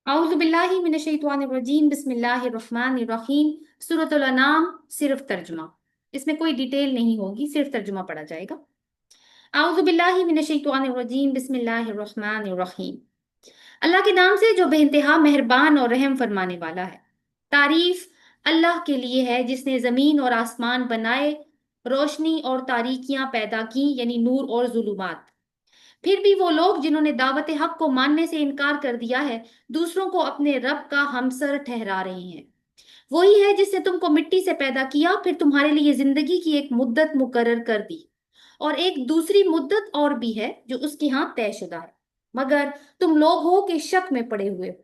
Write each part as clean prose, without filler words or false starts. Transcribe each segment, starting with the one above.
औज़ु बिल्लाहि मिनश्शैतानिर्रजीम बिस्मिल्लाहिर्रहमानिर्रहीम। सूरतुल अनाम सिर्फ तर्जुमा, इसमें कोई डिटेल नहीं होगी, सिर्फ तर्जुमा पढ़ा जाएगा। औज़ु बिल्लाहि मिनश्शैतानिर्रजीम बिस्मिल्लाहिर्रहमानिर्रहीम। अल्लाह के नाम से जो बेइंतहा मेहरबान और रहम फरमाने वाला है। तारीफ अल्लाह के लिए है जिसने जमीन और आसमान बनाए, रोशनी और तारीकियां पैदा की, यानी नूर और जुलुमात। फिर भी वो लोग जिन्होंने दावत हक को मानने से इनकार कर दिया है, दूसरों को अपने रब का हमसर ठहरा रहे हैं। वही है जिसने तुमको मिट्टी से पैदा किया, फिर तुम्हारे लिए जिंदगी की एक मुद्दत मुकर्रर कर दी, और एक दूसरी मुद्दत और भी है जो उसके यहाँ तयशुदा है, मगर तुम लोग हो कि शक में पड़े हुए हो।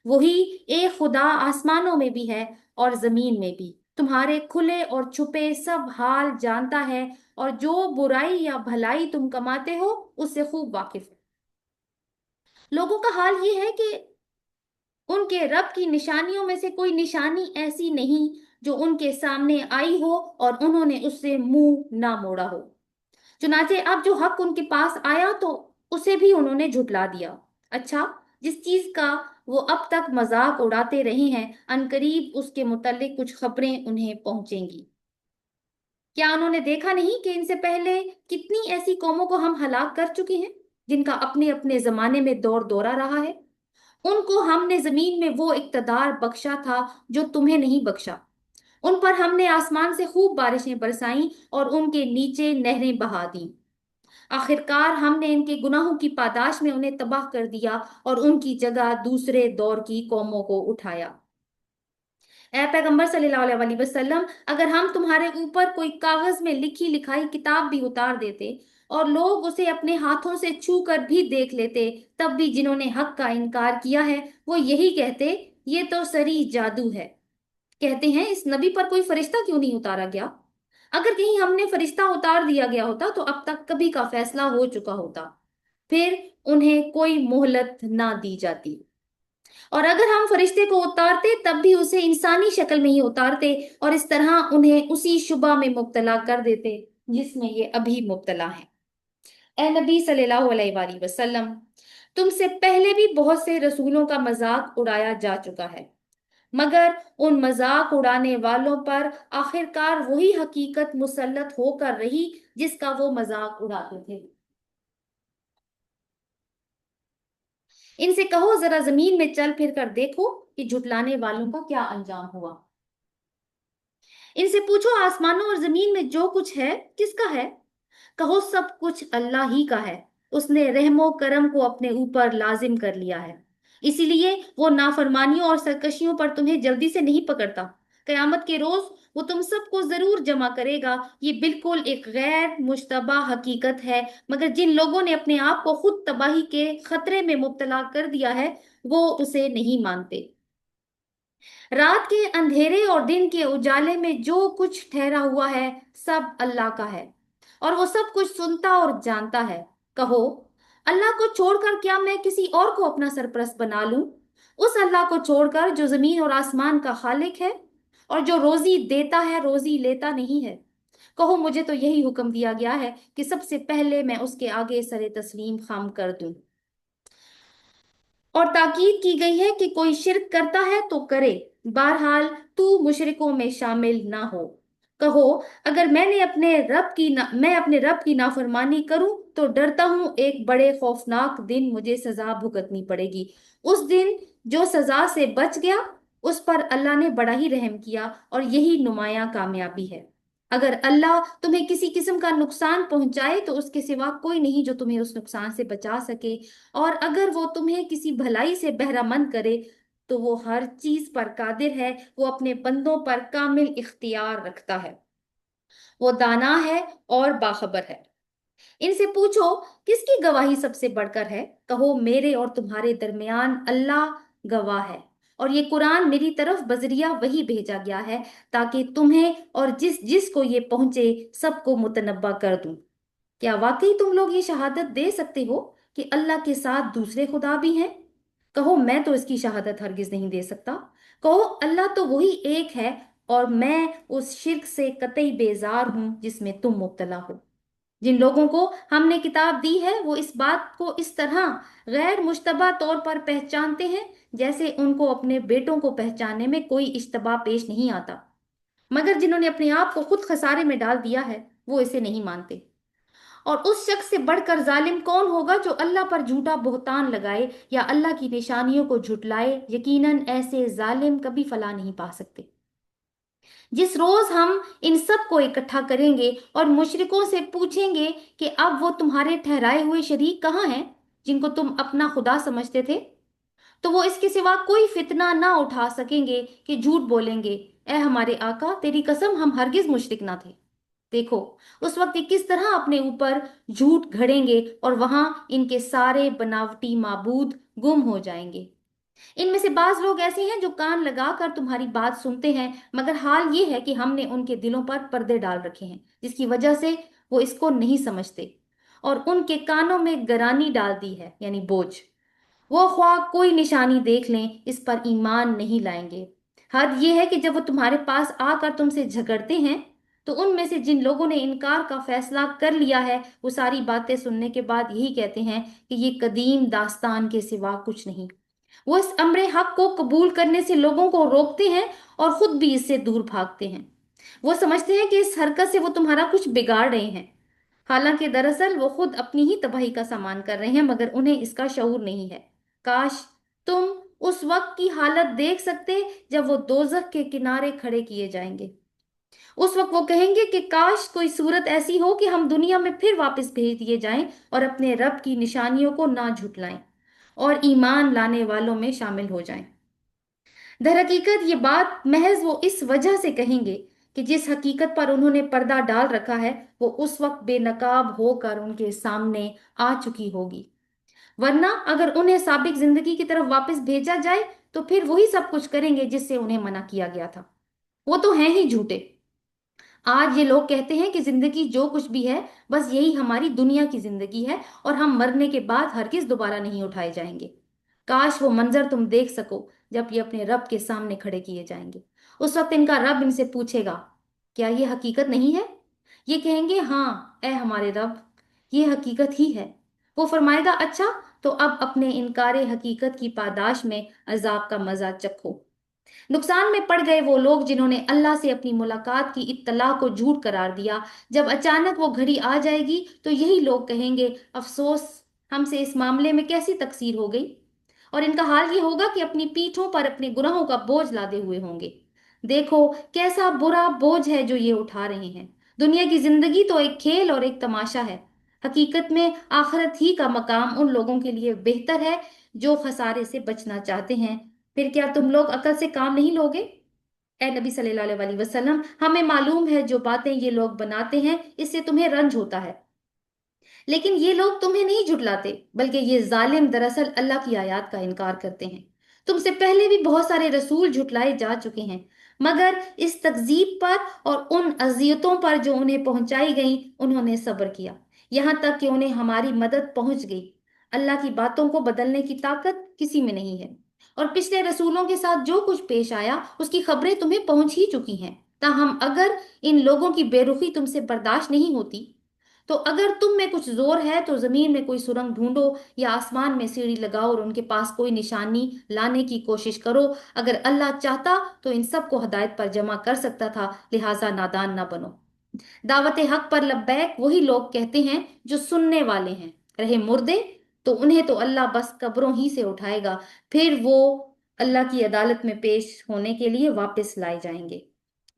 वही एक खुदा आसमानों में भी है और जमीन में भी, तुम्हारे खुले और छुपे सब हाल जानता है, और जो बुराई या भलाई तुम कमाते हो उससे खूब वाकिफ है। लोगों का हाल ये है कि उनके रब की निशानियों में से कोई निशानी ऐसी नहीं जो उनके सामने आई हो और उन्होंने उससे मुंह ना मोड़ा हो। चुनाचे अब जो हक उनके पास आया तो उसे भी उन्होंने झुटला दिया। अच्छा, जिस चीज का वो अब तक मजाक उड़ाते रहे हैं, अनकरीब उसके मुतालिक कुछ खबरें उन्हें पहुंचेंगी। क्या उन्होंने देखा नहीं कि इनसे पहले कितनी ऐसी कौमों को हम हलाक कर चुके हैं, जिनका अपने अपने जमाने में दौर दौरा रहा है। उनको हमने जमीन में वो इक्तदार बख्शा था जो तुम्हें नहीं बख्शा। उन पर हमने आसमान से खूब बारिशें बरसाई और उनके नीचे नहरें बहा दी। आखिरकार हमने इनके गुनाहों की पादाश में उन्हें तबाह कर दिया और उनकी जगह दूसरे दौर की कौमों को उठाया। ए पैगंबर सल्लल्लाहु अलैहि वसल्लम, अगर हम तुम्हारे ऊपर कोई कागज में लिखी लिखाई किताब भी उतार देते और लोग उसे अपने हाथों से छू कर भी देख लेते, तब भी जिन्होंने हक का इनकार किया है वो यही कहते, ये तो सरी जादू है। कहते हैं, इस नबी पर कोई फरिश्ता क्यों नहीं उतारा गया? अगर कहीं हमने फरिश्ता उतार दिया गया होता तो अब तक कभी का फैसला हो चुका होता, फिर उन्हें कोई मोहलत ना दी जाती। और अगर हम फरिश्ते को उतारते तब भी उसे इंसानी शक्ल में ही उतारते, और इस तरह उन्हें उसी शुबा में मुब्तला कर देते जिसमें ये अभी मुब्तला है। ए नबी सल्लल्लाहु अलैहि वसल्लम, तुमसे पहले भी बहुत से रसूलों का मजाक उड़ाया जा चुका है, मगर उन मजाक उड़ाने वालों पर आखिरकार वही हकीकत मुसल्लत होकर रही जिसका वो मजाक उड़ाते थे। इनसे कहो, जरा जमीन में चल फिर कर देखो कि झुटलाने वालों का क्या अंजाम हुआ। इनसे पूछो, आसमानों और जमीन में जो कुछ है किसका है? कहो, सब कुछ अल्लाह ही का है। उसने रहमो करम को अपने ऊपर लाजिम कर लिया है, इसीलिए वो नाफरमानियों और सरकशियों पर तुम्हें जल्दी से नहीं पकड़ता। कयामत के रोज वो तुम सबको जरूर जमा करेगा। ये बिल्कुल एक गैर मुश्तबा हकीकत है, मगर जिन लोगों ने अपने आप को खुद तबाही के खतरे में मुब्तला कर दिया है वो उसे नहीं मानते। रात के अंधेरे और दिन के उजाले में जो कुछ ठहरा हुआ है सब अल्लाह का है, और वो सब कुछ सुनता और जानता है। कहो, अल्लाह को छोड़कर क्या मैं किसी और को अपना सरपरस्त बना लूं? उस अल्लाह को छोड़कर जो जमीन और आसमान का खालिक है और जो रोजी देता है रोजी लेता नहीं है। कहो, मुझे तो यही हुक्म दिया गया है कि सबसे पहले मैं उसके आगे सरे तस्लीम खाम कर दूं, और ताकीद की गई है कि कोई शिरक करता है तो करे, बहरहाल तू मुशरिकों में शामिल ना हो। कहो, अगर मैं अपने रब की नाफरमानी करूं तो डरता हूं एक बड़े खौफनाक दिन मुझे सजा भुगतनी पड़ेगी। उस दिन जो सजा से बच गया उस पर अल्लाह ने बड़ा ही रहम किया, और यही नुमाया कामयाबी है। अगर अल्लाह तुम्हें किसी किस्म का नुकसान पहुंचाए तो उसके सिवा कोई नहीं जो तुम्हें उस नुकसान से बचा सके, और अगर वो तुम्हें किसी भलाई से बहरामंद करे तो वो हर चीज पर कादिर है, वो अपने बंदों पर कामिल इख्तियार रखता है, वो दाना है और बाखबर है। इनसे पूछो, किसकी गवाही सबसे बढ़कर है? कहो, मेरे और तुम्हारे दरमियान अल्लाह गवाह है, और ये कुरान मेरी तरफ बजरिया वही भेजा गया है ताकि तुम्हें और जिस जिस को ये पहुंचे सबको मुतनब्बा कर दूं। क्या वाकई तुम लोग ये शहादत दे सकते हो कि अल्लाह के साथ दूसरे खुदा भी हैं? कहो, मैं तो इसकी शहादत हरगिज नहीं दे सकता। कहो, अल्लाह तो वही एक है, और मैं उस शिर्क से कतई बेजार हूं जिसमें तुम मुब्तला हो। जिन लोगों को हमने किताब दी है वो इस बात को इस तरह गैर मुश्तबा तौर पर पहचानते हैं जैसे उनको अपने बेटों को पहचानने में कोई इश्तबा पेश नहीं आता, मगर जिन्होंने अपने आप को खुद खसारे में डाल दिया है वो इसे नहीं मानते। और उस शख्स से बढ़कर जालिम कौन होगा जो अल्लाह पर झूठा बुहतान लगाए या अल्लाह की निशानियों को झुटलाए। यकीनन ऐसे जालिम कभी फलाह नहीं पा सकते। जिस रोज हम इन सब को इकट्ठा करेंगे और मुशरिकों से पूछेंगे कि अब वो तुम्हारे ठहराए हुए शरीक कहाँ हैं जिनको तुम अपना खुदा समझते थे, तो वो इसके सिवा कोई फितना ना उठा सकेंगे कि झूठ बोलेंगे, ए हमारे आका तेरी कसम हम हरगिज मुशरिक ना थे। देखो उस वक्त ये किस तरह अपने ऊपर झूठ घड़ेंगे और वहां इनके सारे बनावटी माबूद गुम हो जाएंगे। इनमें से बाज लोग ऐसे हैं जो कान लगाकर तुम्हारी बात सुनते हैं, मगर हाल ये है कि हमने उनके दिलों पर पर्दे डाल रखे हैं जिसकी वजह से वो इसको नहीं समझते, और उनके कानों में गरानी डाल दी है यानी बोझ। वो ख्वाह कोई निशानी देख लें इस पर ईमान नहीं लाएंगे। हद ये है कि जब वो तुम्हारे पास आकर तुमसे झगड़ते हैं तो उनमें से जिन लोगों ने इनकार का फैसला कर लिया है वो सारी बातें सुनने के बाद यही कहते हैं कि ये कदीम दास्तान के सिवा कुछ नहीं। वो इस अम्र हक को कबूल करने से लोगों को रोकते हैं और खुद भी इससे दूर भागते हैं। वो समझते हैं कि इस हरकत से वो तुम्हारा कुछ बिगाड़ रहे हैं, हालांकि दरअसल वो खुद अपनी ही तबाही का सामान कर रहे हैं, मगर उन्हें इसका शऊर नहीं है। काश तुम उस वक्त की हालत देख सकते जब वो दोजख के किनारे खड़े किए जाएंगे। उस वक्त वो कहेंगे कि काश कोई सूरत ऐसी हो कि हम दुनिया में फिर वापस भेज दिए जाएं और अपने रब की निशानियों को ना झुटलाएं और ईमान लाने वालों में शामिल हो जाएं। दर हकीकत ये बात महज वो इस वजह से कहेंगे कि जिस हकीकत पर उन्होंने पर्दा डाल रखा है वो उस वक्त बेनकाब होकर उनके सामने आ चुकी होगी। वरना अगर उन्हें साबिक जिंदगी की तरफ वापस भेजा जाए तो फिर वही सब कुछ करेंगे जिससे उन्हें मना किया गया था। वो तो हैं ही झूठे। आज ये लोग कहते हैं कि जिंदगी जो कुछ भी है बस यही हमारी दुनिया की जिंदगी है और हम मरने के बाद हरगिज दोबारा नहीं उठाए जाएंगे। काश वो मंजर तुम देख सको जब ये अपने रब के सामने खड़े किए जाएंगे। उस वक्त इनका रब इनसे पूछेगा, क्या ये हकीकत नहीं है? ये कहेंगे, हाँ ए हमारे रब, ये हकीकत ही है। वो फरमाएगा, अच्छा तो अब अपने इनकारे हकीकत की पादाश में अजाब का मजा चखो। नुकसान में पड़ गए वो लोग जिन्होंने अल्लाह से अपनी मुलाकात की इत्तला को झूठ करार दिया। जब अचानक वो घड़ी आ जाएगी तो यही लोग कहेंगे, अफसोस हमसे इस मामले में कैसी तकसीर हो गई। और इनका हाल ये होगा कि अपनी पीठों पर अपने गुनाहों का बोझ लादे हुए होंगे। देखो कैसा बुरा बोझ है जो ये उठा रहे हैं। दुनिया की जिंदगी तो एक खेल और एक तमाशा है। हकीकत में आखिरत ही का मकाम उन लोगों के लिए बेहतर है जो खसारे से बचना चाहते हैं। फिर क्या तुम लोग अकल से काम नहीं लोगे? ए नबी सल्लल्लाहु अलैहि वसल्लम, हमें मालूम है जो बातें ये लोग बनाते हैं इससे तुम्हें रंज होता है, लेकिन ये लोग तुम्हें नहीं झुटलाते, बल्कि ये जालिम दरअसल अल्लाह की आयत का इनकार करते हैं। तुमसे पहले भी बहुत सारे रसूल झुटलाए जा चुके हैं, मगर इस तकजीब पर और उन अजियतों पर जो उन्हें पहुंचाई गई उन्होंने सब्र किया, यहां तक कि उन्हें हमारी मदद पहुंच गई। अल्लाह की बातों को बदलने की ताकत किसी में नहीं है, और पिछले रसूलों के साथ जो कुछ पेश आया उसकी खबरें तुम्हें पहुंच ही चुकी हैं। ताहम अगर इन लोगों की बेरुखी तुमसे बर्दाश्त नहीं होती तो अगर तुम में कुछ जोर है तो जमीन में कोई सुरंग ढूंढो या आसमान में सीढ़ी लगाओ और उनके पास कोई निशानी लाने की कोशिश करो। अगर अल्लाह चाहता तो इन सब को हदायत पर जमा कर सकता था, लिहाजा नादान ना बनो। दावत हक पर लब्बैक वही लोग कहते हैं जो सुनने वाले हैं। रहे मुर्दे तो उन्हें तो अल्लाह बस कब्रों ही से उठाएगा, फिर वो अल्लाह की अदालत में पेश होने के लिए वापस लाए जाएंगे।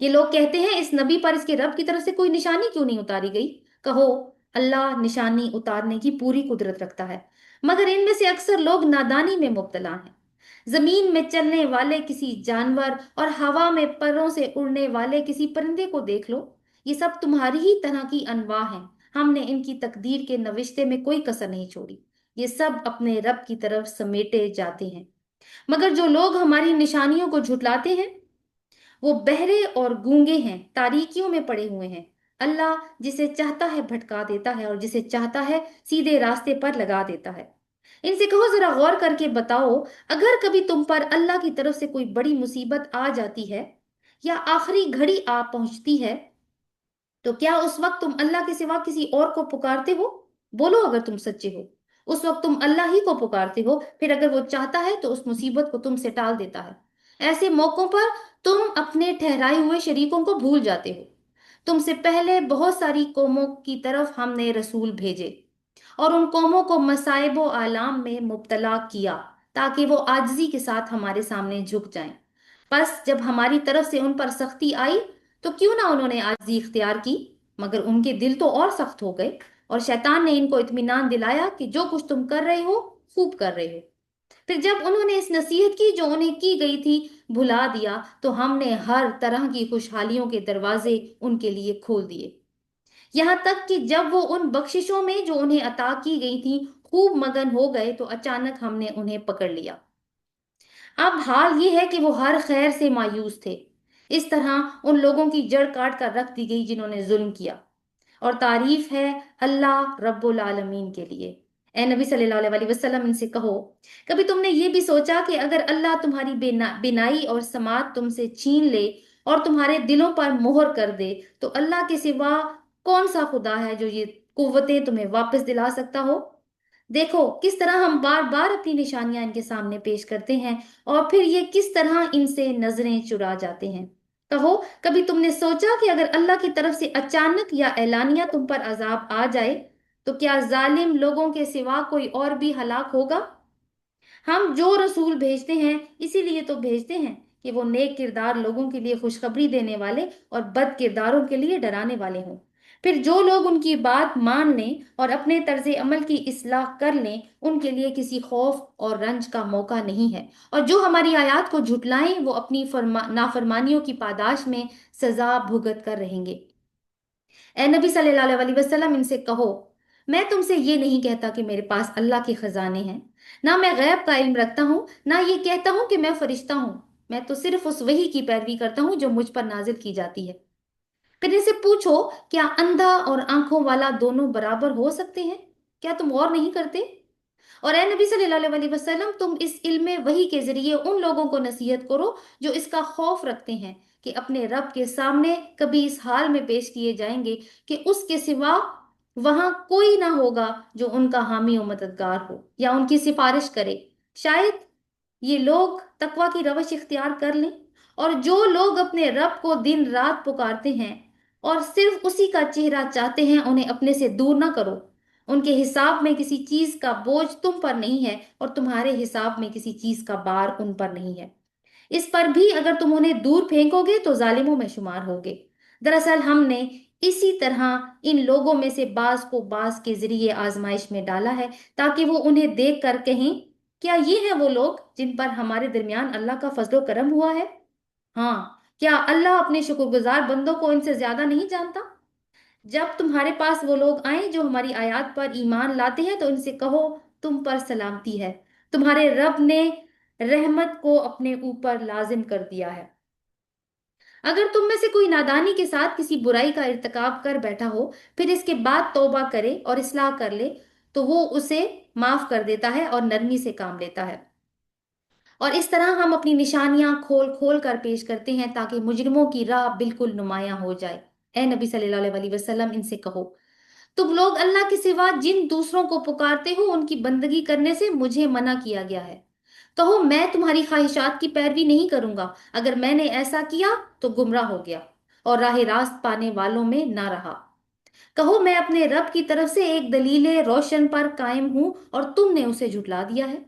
ये लोग कहते हैं इस नबी पर इसके रब की तरफ से कोई निशानी क्यों नहीं उतारी गई? कहो, अल्लाह निशानी उतारने की पूरी कुदरत रखता है, मगर इनमें से अक्सर लोग नादानी में मुब्तला हैं। जमीन में चलने वाले किसी जानवर और हवा में परों से उड़ने वाले किसी परिंदे को देख लो, ये सब तुम्हारी ही तरह की अनवाह हैं। हमने इनकी तकदीर के नविश्ते में कोई कसर नहीं छोड़ी। ये सब अपने रब की तरफ समेटे जाते हैं। मगर जो लोग हमारी निशानियों को झुटलाते हैं वो बहरे और गूंगे हैं, तारीकियों में पड़े हुए हैं। अल्लाह जिसे चाहता है भटका देता है और जिसे चाहता है सीधे रास्ते पर लगा देता है। इनसे कहो, जरा गौर करके बताओ, अगर कभी तुम पर अल्लाह की तरफ से कोई बड़ी मुसीबत आ जाती है या आखिरी घड़ी आ पहुंचती है तो क्या उस वक्त तुम अल्लाह के सिवा किसी और को पुकारते हो? बोलो अगर तुम सच्चे हो। उस वक्त तुम अल्लाह ही को पुकारते हो, फिर अगर वो चाहता है तो उस मुसीबत को तुमसे टाल देता है। ऐसे मौकों पर तुम अपने ठहराए हुए शरीकों को भूल जाते हो। तुमसे पहले बहुत सारी कौमों की तरफ हमने रसूल भेजे और उन कौमों को मसाइब व आलाम में मुब्तला किया, ताकि वो आजिज़ी के साथ हमारे सामने झुक जाएं। बस जब हमारी तरफ से उन पर सख्ती आई तो क्यों ना उन्होंने आजिज़ी इख्तियार की, मगर उनके दिल तो और सख्त हो गए। और शैतान ने इनको इत्मीनान दिलाया कि जो कुछ तुम कर रहे हो खूब कर रहे हो। फिर जब उन्होंने इस नसीहत की जो उन्हें की गई थी भुला दिया, तो हमने हर तरह की खुशहालियों के दरवाजे उनके लिए खोल दिए। यहाँ तक कि जब वो उन बख्शिशों में जो उन्हें अता की गई थी खूब मगन हो गए, तो अचानक हमने उन्हें पकड़ लिया। अब हाल ये है कि वो हर खैर से मायूस थे। इस तरह उन लोगों की जड़ काट कर रख दी गई जिन्होंने जुल्म किया। और तारीफ है अल्लाह रब्बुल आलमीन के लिए। ए नबी सल्लल्लाहु अलैहि वसल्लम, इनसे कहो, कभी तुमने ये भी सोचा कि अगर अल्लाह तुम्हारी बिनाई और समात तुमसे छीन ले और तुम्हारे दिलों पर मोहर कर दे, तो अल्लाह के सिवा कौन सा खुदा है जो ये कुव्वतें तुम्हें वापस दिला सकता हो? देखो किस तरह हम बार बार अपनी निशानियां इनके सामने पेश करते हैं और फिर ये किस तरह इनसे नजरें चुरा जाते हैं। कहो, कभी तुमने सोचा कि अगर अल्लाह की तरफ से अचानक या एलानिया तुम पर अजाब आ जाए, तो क्या जालिम लोगों के सिवा कोई और भी हलाक होगा? हम जो रसूल भेजते हैं इसीलिए तो भेजते हैं कि वो नेक किरदार लोगों के लिए खुशखबरी देने वाले और बद किरदारों के लिए डराने वाले हों। फिर जो लोग उनकी बात मान लें और अपने तर्ज अमल की इस्लाह कर लें, उनके लिए किसी खौफ और रंज का मौका नहीं है। और जो हमारी आयात को झुटलाएं, वो अपनी नाफरमानियों की पादाश में सजा भुगत कर रहेंगे। ए नबी सल्लल्लाहु अलैहि वसल्लम, इनसे कहो, मैं तुमसे ये नहीं कहता कि मेरे पास अल्लाह के खजाने हैं, ना मैं गैब का इल्म रखता हूँ, ना ये कहता हूँ कि मैं फरिश्ता हूँ। मैं तो सिर्फ उस वही की पैरवी करता हूँ जो मुझ पर नाजिल की जाती है। फिर इनसे पूछो, क्या अंधा और आंखों वाला दोनों बराबर हो सकते हैं? क्या तुम और नहीं करते? और ए नबी सल्लल्लाहु अलैहि वसल्लम, तुम इस इल्म वही के जरिए उन लोगों को नसीहत करो जो इसका खौफ रखते हैं कि अपने रब के सामने कभी इस हाल में पेश किए जाएंगे कि उसके सिवा वहां कोई ना होगा जो उनका हामी और मददगार हो या उनकी सिफारिश करे। शायद ये लोग तकवा की रवश इख्तियार कर लें। और जो लोग अपने रब को दिन रात पुकारते हैं और सिर्फ उसी का चेहरा चाहते हैं, उन्हें अपने से दूर ना करो। उनके हिसाब में किसी चीज का बोझ तुम पर नहीं है और तुम्हारे हिसाब में किसी चीज का बार उन पर नहीं है। इस पर भी अगर तुम उन्हें दूर फेंकोगे तो जालिमों में शुमार होगे। दरअसल हमने इसी तरह इन लोगों में से बाज को बाज के जरिए आजमाइश में डाला है, ताकि वो उन्हें देख कर कहें, क्या ये हैं वो लोग जिन पर हमारे दरमियान अल्लाह का फजलो करम हुआ है? हाँ, क्या अल्लाह अपने शुक्रगुजार बंदों को इनसे ज्यादा नहीं जानता? जब तुम्हारे पास वो लोग आए जो हमारी आयत पर ईमान लाते हैं, तो इनसे कहो, तुम पर सलामती है, तुम्हारे रब ने रहमत को अपने ऊपर लाजिम कर दिया है। अगर तुम में से कोई नादानी के साथ किसी बुराई का इर्तिकाब कर बैठा हो, फिर इसके बाद तौबा करे और इस्लाह कर ले, तो वो उसे माफ कर देता है और नरमी से काम लेता है। और इस तरह हम अपनी निशानियां खोल खोल कर पेश करते हैं ताकि मुजरिमों की राह बिल्कुल नुमायां हो जाए। ए नबी सल्लल्लाहु अलैहि वसल्लम, इनसे कहो, तुम लोग अल्लाह के सिवा जिन दूसरों को पुकारते हो उनकी बंदगी करने से मुझे मना किया गया है। कहो, मैं तुम्हारी ख्वाहिशात की पैरवी नहीं करूंगा। अगर मैंने ऐसा किया तो गुमराह हो गया और राह रास्त पाने वालों में ना रहा। कहो, मैं अपने रब की तरफ से एक दलील रोशन पर कायम हूं और तुमने उसे झुटला दिया है।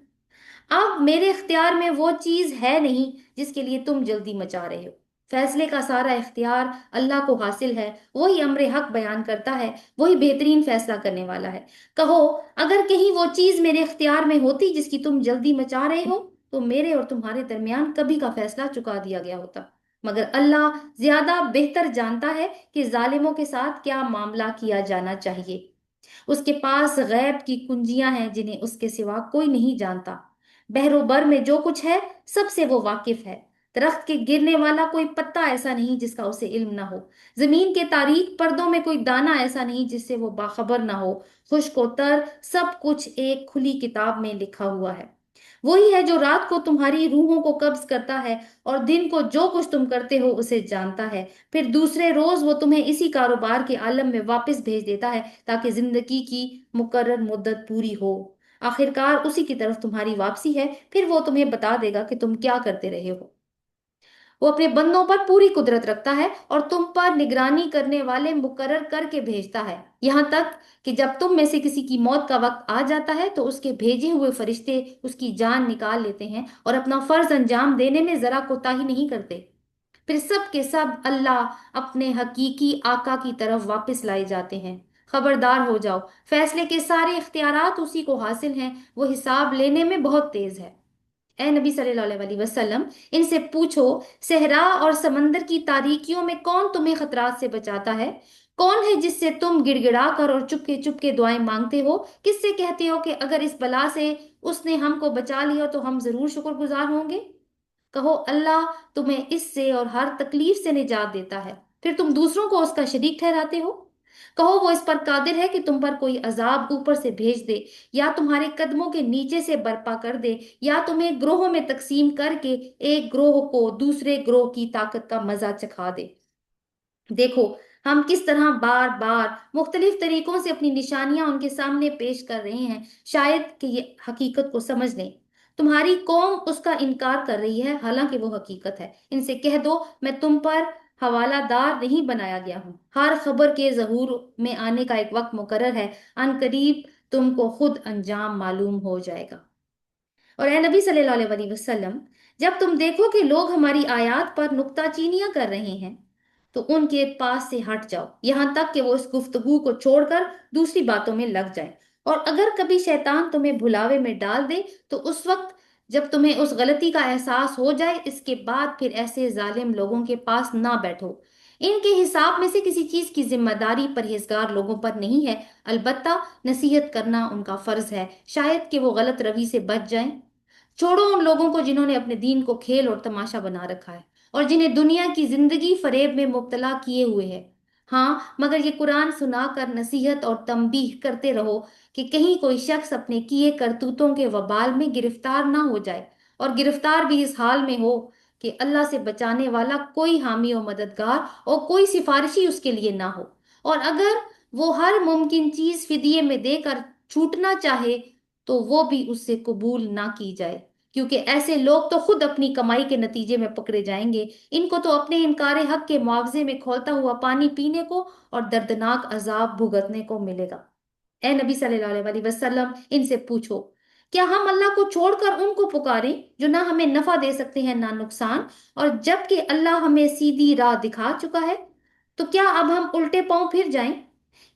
अब मेरे इख्तियार में वो चीज है नहीं जिसके लिए तुम जल्दी मचा रहे हो। फैसले का सारा इख्तियार अल्लाह को हासिल है। वही अम्र हक बयान करता है, वही बेहतरीन फैसला करने वाला है। कहो, अगर कहीं वो चीज मेरे इख्तियार में होती जिसकी तुम जल्दी मचा रहे हो, तो मेरे और तुम्हारे दरमियान कभी का फैसला चुका दिया गया होता। मगर अल्लाह ज्यादा बेहतर जानता है कि जालिमों के साथ क्या मामला किया जाना चाहिए। उसके पास गैब की कुंजियां हैं जिन्हें उसके सिवा कोई नहीं जानता। बहरोबर में जो कुछ है सबसे वो वाकिफ है। दरख्त के गिरने वाला कोई पत्ता ऐसा नहीं जिसका उसे इल्म ना हो। जमीन के तारीक पर्दों में कोई दाना ऐसा नहीं जिससे वो बाखबर ना हो। खुश्क और तर सब कुछ एक खुली किताब में लिखा हुआ है। وہی ہے جو رات کو تمہاری روحوں کو قبض کرتا ہے اور دن کو جو کچھ تم کرتے ہو اسے جانتا ہے، پھر دوسرے روز وہ تمہیں اسی کاروبار کے عالم میں واپس بھیج دیتا ہے تاکہ زندگی کی مقرر مدت پوری ہو۔ آخرکار اسی کی طرف تمہاری واپسی ہے، پھر وہ تمہیں بتا دے گا کہ تم کیا کرتے رہے ہو۔ وہ اپنے بندوں پر پوری قدرت رکھتا ہے اور تم پر نگرانی کرنے والے مقرر کر کے بھیجتا ہے، یہاں تک کہ جب تم میں سے کسی کی موت کا وقت آ جاتا ہے تو اس کے بھیجے ہوئے فرشتے اس کی جان نکال لیتے ہیں اور اپنا فرض انجام دینے میں ذرا کوتاہی نہیں کرتے۔ پھر سب کے سب اللہ اپنے حقیقی آقا کی طرف واپس لائے جاتے ہیں۔ خبردار ہو جاؤ، فیصلے کے سارے اختیارات اسی کو حاصل ہیں، وہ حساب لینے میں بہت تیز ہے۔ اے نبی صلی اللہ علیہ وسلم، ان سے پوچھو، صحرا اور سمندر کی تاریکیوں میں کون تمہیں خطرات سے بچاتا ہے؟ کون ہے جس سے تم گڑ گڑا کر اور چپ کے دعائیں مانگتے ہو؟ کس سے کہتے ہو کہ اگر اس بلا سے اس نے ہم کو بچا لیا تو ہم ضرور شکر گزار ہوں گے؟ کہو اللہ تمہیں اس سے اور ہر تکلیف سے نجات دیتا ہے، پھر تم دوسروں کو اس کا شریک ٹھہراتے ہو۔ کہو وہ اس پر قادر ہے کہ تم پر کوئی عذاب اوپر سے بھیج دے، یا تمہارے قدموں کے نیچے سے برپا کر دے، یا تمہیں گروہوں میں تقسیم کر کے ایک گروہ کو دوسرے گروہ کی طاقت کا مزہ چکھا دے۔ دیکھو ہم کس طرح بار بار مختلف طریقوں سے اپنی نشانیاں ان کے سامنے پیش کر رہے ہیں، شاید کہ یہ حقیقت کو سمجھ لیں۔ تمہاری قوم اس کا انکار کر رہی ہے حالانکہ وہ حقیقت ہے۔ ان سے کہہ دو میں تم پر حوالہ دار نہیں بنایا گیا ہوں، ہر خبر کے ظہور میں آنے کا ایک وقت مقرر ہے، ان قریب تم کو خود انجام معلوم ہو جائے گا۔ اور اے نبی صلی اللہ علیہ وسلم، جب تم دیکھو کہ لوگ ہماری آیات پر نکتہ چینیاں کر رہے ہیں تو ان کے پاس سے ہٹ جاؤ، یہاں تک کہ وہ اس گفتگو کو چھوڑ کر دوسری باتوں میں لگ جائیں۔ اور اگر کبھی شیطان تمہیں بھلاوے میں ڈال دے تو اس وقت جب تمہیں اس غلطی کا احساس ہو جائے، اس کے بعد پھر ایسے ظالم لوگوں کے پاس نہ بیٹھو۔ ان کے حساب میں سے کسی چیز کی ذمہ داری پرہیزگار لوگوں پر نہیں ہے، البتہ نصیحت کرنا ان کا فرض ہے، شاید کہ وہ غلط روی سے بچ جائیں۔ چھوڑو ان لوگوں کو جنہوں نے اپنے دین کو کھیل اور تماشا بنا رکھا ہے اور جنہیں دنیا کی زندگی فریب میں مبتلا کیے ہوئے ہے۔ ہاں، مگر یہ قرآن سنا کر نصیحت اور تنبیہ کرتے رہو کہ کہیں کوئی شخص اپنے کیے کرتوتوں کے وبال میں گرفتار نہ ہو جائے، اور گرفتار بھی اس حال میں ہو کہ اللہ سے بچانے والا کوئی حامی و مددگار اور کوئی سفارشی اس کے لیے نہ ہو، اور اگر وہ ہر ممکن چیز فدیے میں دے کر چھوٹنا چاہے تو وہ بھی اس سے قبول نہ کی جائے، کیونکہ ایسے لوگ تو خود اپنی کمائی کے نتیجے میں پکڑے جائیں گے۔ ان کو تو اپنے انکار حق کے معاوضے میں کھولتا ہوا پانی پینے کو اور دردناک عذاب بھگتنے کو ملے گا۔ اے نبی صلی اللہ علیہ وسلم، ان سے پوچھو، کیا ہم اللہ کو چھوڑ کر ان کو پکاریں جو نہ ہمیں نفع دے سکتے ہیں نہ نقصان، اور جب کہ اللہ ہمیں سیدھی راہ دکھا چکا ہے؟ تو کیا اب ہم الٹے پاؤں پھر جائیں؟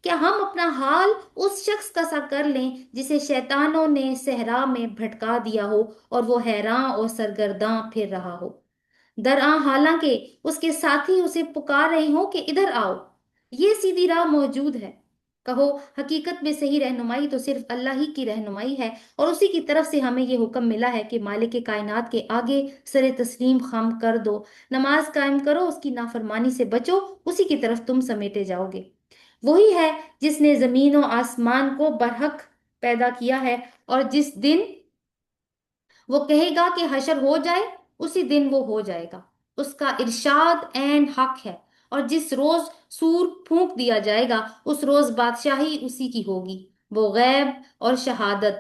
کیا ہم اپنا حال اس شخص کا سا کر لیں جسے شیطانوں نے صحرا میں بھٹکا دیا ہو اور وہ حیراں اور سرگرداں پھر رہا ہو، درآں حالانکہ اس کے ساتھی اسے پکار رہے ہوں کہ ادھر آؤ، یہ سیدھی راہ موجود ہے۔ کہو حقیقت میں صحیح رہنمائی تو صرف اللہ ہی کی رہنمائی ہے، اور اسی کی طرف سے ہمیں یہ حکم ملا ہے کہ مالک کائنات کے آگے سر تسلیم خم کر دو، نماز قائم کرو، اس کی نافرمانی سے بچو، اسی کی طرف تم سمیٹے جاؤ گے۔ وہی ہے جس نے زمین و آسمان کو برحق پیدا کیا ہے، اور جس دن وہ کہے گا کہ حشر ہو جائے اسی دن وہ ہو جائے گا، اس کا ارشاد عین حق ہے۔ اور جس روز سور پھونک دیا جائے گا اس روز بادشاہی اسی کی ہوگی، وہ غیب اور شہادت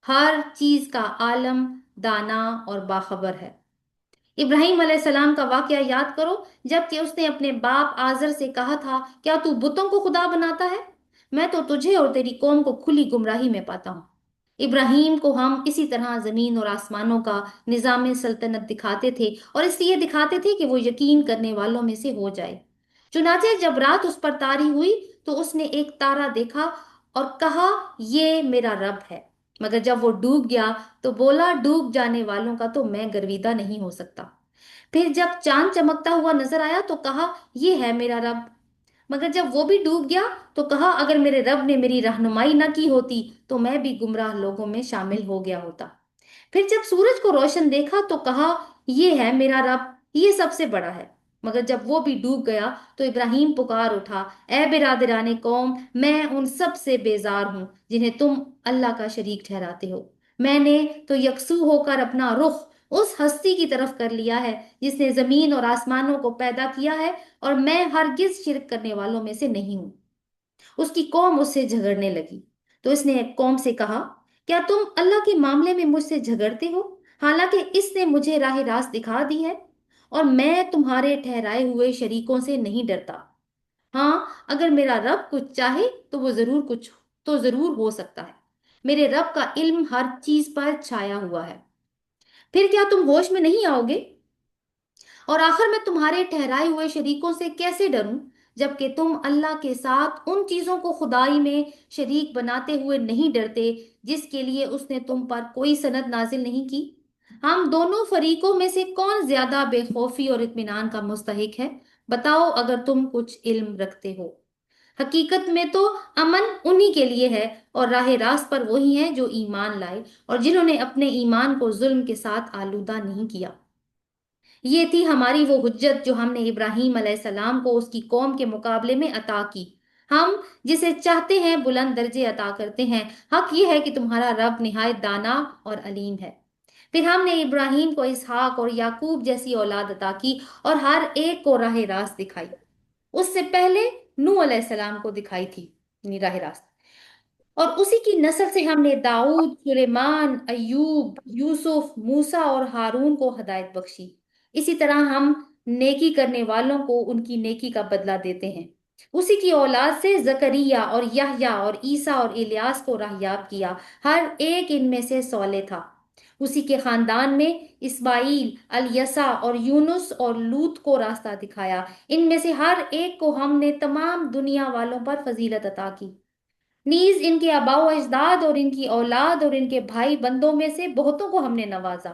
ہر چیز کا عالم دانا اور باخبر ہے۔ ابراہیم علیہ السلام کا واقعہ یاد کرو، جب کہ اس نے اپنے باپ آزر سے کہا تھا کیا تو بتوں کو خدا بناتا ہے؟ میں تو تجھے اور تیری قوم کو کھلی گمراہی میں پاتا ہوں۔ ابراہیم کو ہم اسی طرح زمین اور آسمانوں کا نظام سلطنت دکھاتے تھے، اور اس لیے دکھاتے تھے کہ وہ یقین کرنے والوں میں سے ہو جائے۔ چنانچہ جب رات اس پر طاری ہوئی تو اس نے ایک تارا دیکھا اور کہا یہ میرا رب ہے، مگر جب وہ ڈوب گیا تو بولا ڈوب جانے والوں کا تو میں گرویدہ نہیں ہو سکتا۔ پھر جب چاند چمکتا ہوا نظر آیا تو کہا یہ ہے میرا رب، مگر جب وہ بھی ڈوب گیا تو کہا اگر میرے رب نے میری رہنمائی نہ کی ہوتی تو میں بھی گمراہ لوگوں میں شامل ہو گیا ہوتا۔ پھر جب سورج کو روشن دیکھا تو کہا یہ ہے میرا رب، یہ سب سے بڑا ہے، مگر جب وہ بھی ڈوب گیا تو ابراہیم پکار اٹھا اے برادران قوم، میں ان سب سے بیزار ہوں جنہیں تم اللہ کا شریک ٹھہراتے ہو۔ میں نے تو یکسو ہو کر اپنا رخ اس ہستی کی طرف کر لیا ہے جس نے زمین اور آسمانوں کو پیدا کیا ہے، اور میں ہرگز شرک کرنے والوں میں سے نہیں ہوں۔ اس کی قوم اس سے جھگڑنے لگی، تو اس نے قوم سے کہا، کیا تم اللہ کے معاملے میں مجھ سے جھگڑتے ہو، حالانکہ اس نے مجھے راہ راست دکھا دی ہے، اور میں تمہارے ٹھہرائے ہوئے شریکوں سے نہیں ڈرتا۔ ہاں، اگر میرا رب کچھ چاہے تو وہ ضرور ہو سکتا ہے۔ میرے رب کا علم ہر چیز پر چھایا ہوا ہے۔ پھر کیا تم ہوش میں نہیں آؤ گے؟ اور آخر میں تمہارے ٹھہرائے ہوئے شریکوں سے کیسے ڈروں، جبکہ تم اللہ کے ساتھ ان چیزوں کو خدائی میں شریک بناتے ہوئے نہیں ڈرتے جس کے لیے اس نے تم پر کوئی سند نازل نہیں کی؟ ہم دونوں فریقوں میں سے کون زیادہ بے خوفی اور اطمینان کا مستحق ہے؟ بتاؤ اگر تم کچھ علم رکھتے ہو۔ حقیقت میں تو امن انہی کے لیے ہے، اور راہ راست پر وہی ہیں جو ایمان لائے اور جنہوں نے اپنے ایمان کو ظلم کے ساتھ آلودہ نہیں کیا۔ یہ تھی ہماری وہ حجت جو ہم نے ابراہیم علیہ السلام کو اس کی قوم کے مقابلے میں عطا کی۔ ہم جسے چاہتے ہیں بلند درجے عطا کرتے ہیں۔ حق یہ ہے کہ تمہارا رب نہایت دانا اور علیم ہے۔ پھر ہم نے ابراہیم کو اسحاق اور یعقوب جیسی اولاد عطا کی اور ہر ایک کو راہ راست دکھائی۔ اس سے پہلے نوح علیہ السلام کو دکھائی تھی، یعنی راہ راست، اور اسی کی نسل سے ہم نے داؤد، سلیمان، ایوب، یوسف، موسیٰ اور ہارون کو ہدایت بخشی۔ اسی طرح ہم نیکی کرنے والوں کو ان کی نیکی کا بدلہ دیتے ہیں۔ اسی کی اولاد سے زکریا اور یحییٰ اور عیسیٰ اور الیاس کو راہیاب کیا، ہر ایک ان میں سے صالح تھا۔ اسی کے خاندان میں اسماعیل، الیسع اور یونس اور لوط کو راستہ دکھایا۔ ان میں سے ہر ایک کو ہم نے تمام دنیا والوں پر فضیلت عطا کی۔ نیز ان کے آباء و اجداد اور ان کی اولاد اور ان کے بھائی بندوں میں سے بہتوں کو ہم نے نوازا،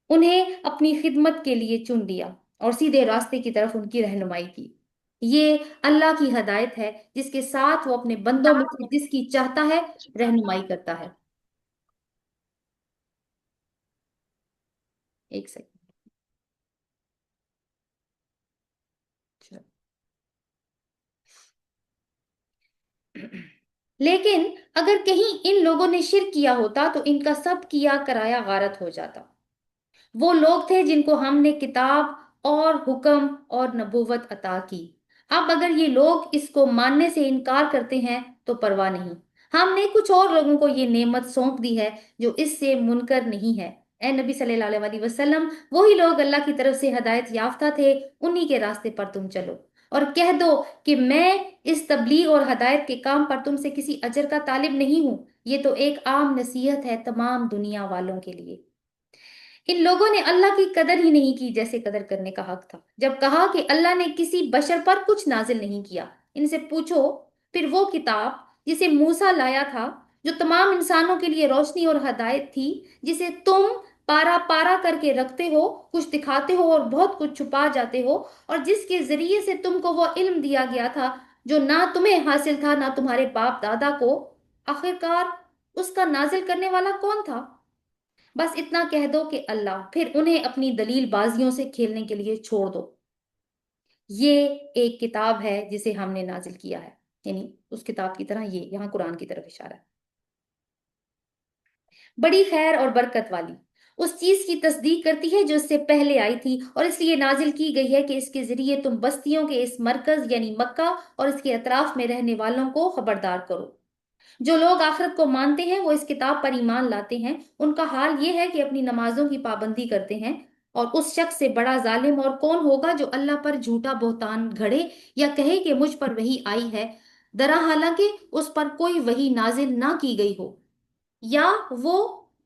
انہیں اپنی خدمت کے لیے چن لیا اور سیدھے راستے کی طرف ان کی رہنمائی کی۔ یہ اللہ کی ہدایت ہے جس کے ساتھ وہ اپنے بندوں میں سے جس کی چاہتا ہے رہنمائی کرتا ہے۔ ایک سیکنڈ۔ لیکن اگر کہیں ان لوگوں نے شرک کیا ہوتا تو ان کا سب کیا کرایا غارت ہو جاتا۔ وہ لوگ تھے جن کو ہم نے کتاب اور حکم اور نبوت عطا کی۔ اب اگر یہ لوگ اس کو ماننے سے انکار کرتے ہیں تو پرواہ نہیں، ہم نے کچھ اور لوگوں کو یہ نعمت سونپ دی ہے جو اس سے منکر نہیں ہے۔ اے نبی صلی اللہ علیہ وسلم، وہی لوگ اللہ کی طرف سے ہدایت یافتہ تھے، انہی کے راستے پر تم چلو، اور کہہ دو کہ میں اس تبلیغ اور ہدایت کے کام پر تم سے کسی اجر کا طالب نہیں ہوں، یہ تو ایک عام نصیحت ہے تمام دنیا والوں کے لیے۔ ان لوگوں نے اللہ کی قدر ہی نہیں کی جیسے قدر کرنے کا حق تھا، جب کہا کہ اللہ نے کسی بشر پر کچھ نازل نہیں کیا۔ ان سے پوچھو، پھر وہ کتاب جسے موسیٰ لایا تھا، جو تمام انسانوں کے لیے روشنی اور ہدایت تھی، جسے تم پارا پارا کر کے رکھتے ہو، کچھ دکھاتے ہو اور بہت کچھ چھپا جاتے ہو، اور جس کے ذریعے سے تم کو وہ علم دیا گیا تھا جو نہ تمہیں حاصل تھا نہ تمہارے باپ دادا کو، آخرکار اس کا نازل کرنے والا کون تھا؟ بس اتنا کہہ دو کہ اللہ، پھر انہیں اپنی دلیل بازیوں سے کھیلنے کے لیے چھوڑ دو۔ یہ ایک کتاب ہے جسے ہم نے نازل کیا ہے، یعنی اس کتاب کی طرح، یہ یہاں قرآن کی طرف اشارہ ہے، بڑی خیر اور برکت والی، اس چیز کی تصدیق کرتی ہے جو اس سے پہلے آئی تھی، اور اس لیے نازل کی گئی ہے کہ اس کے ذریعے تم بستیوں کے اس مرکز یعنی مکہ اور اس کے اطراف میں رہنے والوں کو خبردار کرو۔ جو لوگ آخرت کو مانتے ہیں وہ اس کتاب پر ایمان لاتے ہیں، ان کا حال یہ ہے کہ اپنی نمازوں کی پابندی کرتے ہیں، اور اس شخص سے بڑا ظالم اور کون ہوگا جو اللہ پر جھوٹا بہتان گھڑے یا کہے کہ مجھ پر وحی آئی ہے، درا حالانکہ اس پر کوئی وحی نازل نہ کی گئی ہو، یا وہ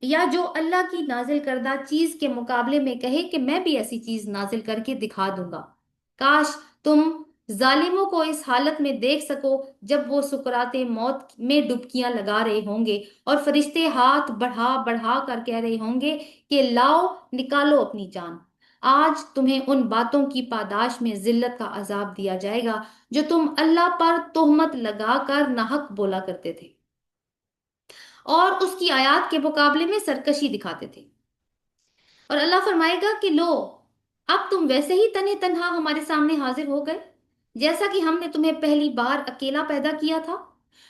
یا جو اللہ کی نازل کردہ چیز کے مقابلے میں کہے کہ میں بھی ایسی چیز نازل کر کے دکھا دوں گا۔ کاش تم ظالموں کو اس حالت میں دیکھ سکو جب وہ سکرات موت میں ڈبکیاں لگا رہے ہوں گے اور فرشتے ہاتھ بڑھا بڑھا کر کہہ رہے ہوں گے کہ لاؤ نکالو اپنی جان۔ آج تمہیں ان باتوں کی پاداش میں ذلت کا عذاب دیا جائے گا جو تم اللہ پر تہمت لگا کر ناحق بولا کرتے تھے اور اس کی آیات کے مقابلے میں سرکشی دکھاتے تھے۔ اور اللہ فرمائے گا کہ لو، اب تم ویسے ہی تنہے تنہا ہمارے سامنے حاضر ہو گئے جیسا کہ ہم نے تمہیں پہلی بار اکیلا پیدا کیا تھا۔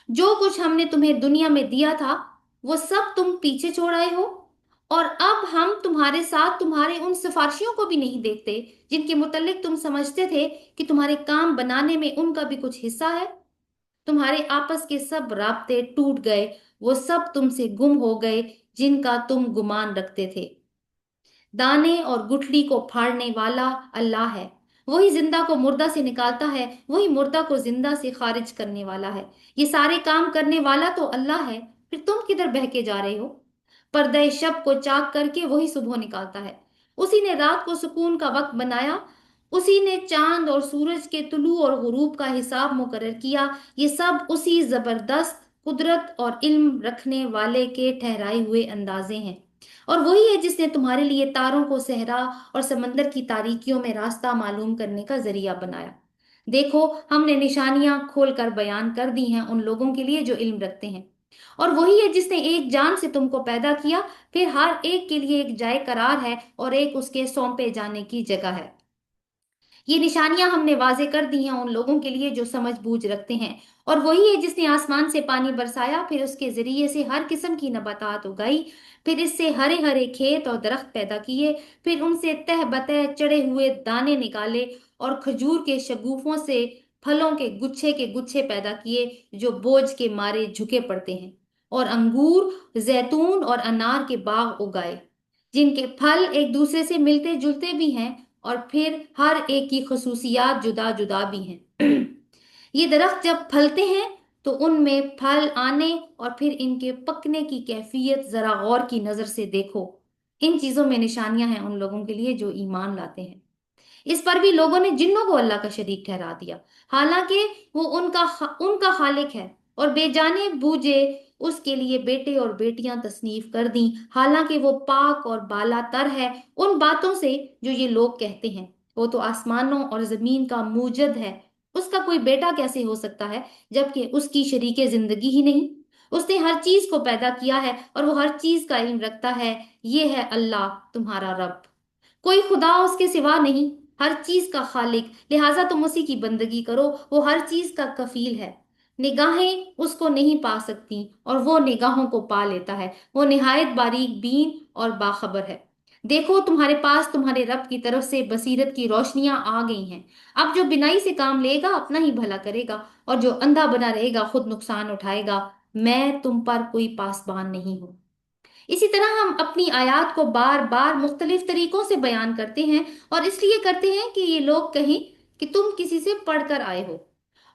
جو کچھ ہم نے تمہیں دنیا میں دیا تھا वो सब तुम पीछे छोड़ आए हो, और अब हम तुम्हारे साथ तुम्हारे उन सिफारिशियों को भी नहीं देखते जिनके मुतल्लिक तुम समझते थे कि तुम्हारे काम बनाने में उनका भी कुछ हिस्सा है। तुम्हारे आपस के सब राब्ते टूट गए, वो सब तुमसे गुम हो गए जिनका तुम गुमान रखते थे। दाने और गुठली को फाड़ने वाला अल्लाह है। वही जिंदा को मुर्दा से निकालता है, वही मुर्दा को जिंदा से खारिज करने वाला है। ये सारे काम करने वाला तो अल्लाह है, फिर तुम किधर बहके जा रहे हो? पर्दे शब को चाक करके वही सुबह निकालता है। उसी ने रात को सुकून का वक्त बनाया, उसी ने चांद और सूरज के तुलू और गुरूब का हिसाब मुकर्रर किया। ये सब उसी जबरदस्त कुदरत और इल्म रखने वाले के ठहराए हुए अंदाजे हैं। और वही है जिसने तुम्हारे लिए तारों को सहरा और समंदर की तारीकियों में रास्ता मालूम करने का जरिया बनाया। देखो, हमने निशानियां खोलकर बयान कर दी हैं उन लोगों के लिए जो इल्म रखते हैं। और वही है जिसने एक जान से तुमको पैदा किया, फिर हर एक के लिए एक जाए करार है और एक उसके सौंपे जाने की जगह है। ये निशानियां हमने वाजे कर दी हैं उन लोगों के लिए जो समझ बूझ रखते हैं। और वही है जिसने आसमान से पानी बरसाया, फिर उसके जरिए से हर किस्म की नबातात उगाई, फिर इससे हरे हरे खेत और दरख्त पैदा किए, फिर उनसे तह बतह चढ़े हुए दाने निकाले, और खजूर के शगुफों से फलों के गुच्छे पैदा किए जो बोझ के मारे झुके पड़ते हैं, और अंगूर, जैतून और अनार के बाग उगाए जिनके फल एक दूसरे से मिलते जुलते भी हैं, और फिर हर एक की खसूसियात जुदा जुदा भी हैं। ये दरख्त जब फलते हैं तो उनमें फल आने और फिर इनके पकने की कैफियत जरा गौर की नजर से देखो। इन चीजों में निशानियां हैं उन लोगों के लिए जो ईमान लाते हैं। इस पर भी लोगों ने जिन्नों को अल्लाह का शरीक ठहरा दिया, हालांकि वो उनका खालिक है, और बेजाने बूझे उसके लिए बेटे और बेटियां तस्नीफ कर दी, हालांकि वो पाक और बाला तर है उन बातों से जो ये लोग कहते हैं। वो तो आसमानों और जमीन का मूजद है, उसका कोई बेटा कैसे हो सकता है जबकि उसकी शरीके जिंदगी ही नहीं। उसने हर चीज को पैदा किया है और वो हर चीज का इल्म रखता है। ये है अल्लाह तुम्हारा रब, कोई खुदा उसके सिवा नहीं, हर चीज का खालिक, लिहाजा तुम उसी की बंदगी करो। वो हर चीज का कफील है, निगाहें उसको नहीं पा सकती और वो निगाहों को पा लेता है। वो निहायत बारीक बीन और बाखबर है। देखो, तुम्हारे पास तुम्हारे रब की तरफ से बसीरत की रोशनियां आ गई हैं। अब जो बिनाई से काम लेगा अपना ही भला करेगा, और जो अंधा बना रहेगा खुद नुकसान उठाएगा। मैं तुम पर कोई पासबान नहीं हूं। इसी तरह हम अपनी आयत को बार बार मुख्तलिफ तरीकों से बयान करते हैं, और इसलिए करते हैं कि ये लोग कहें कि तुम किसी से पढ़कर आए हो।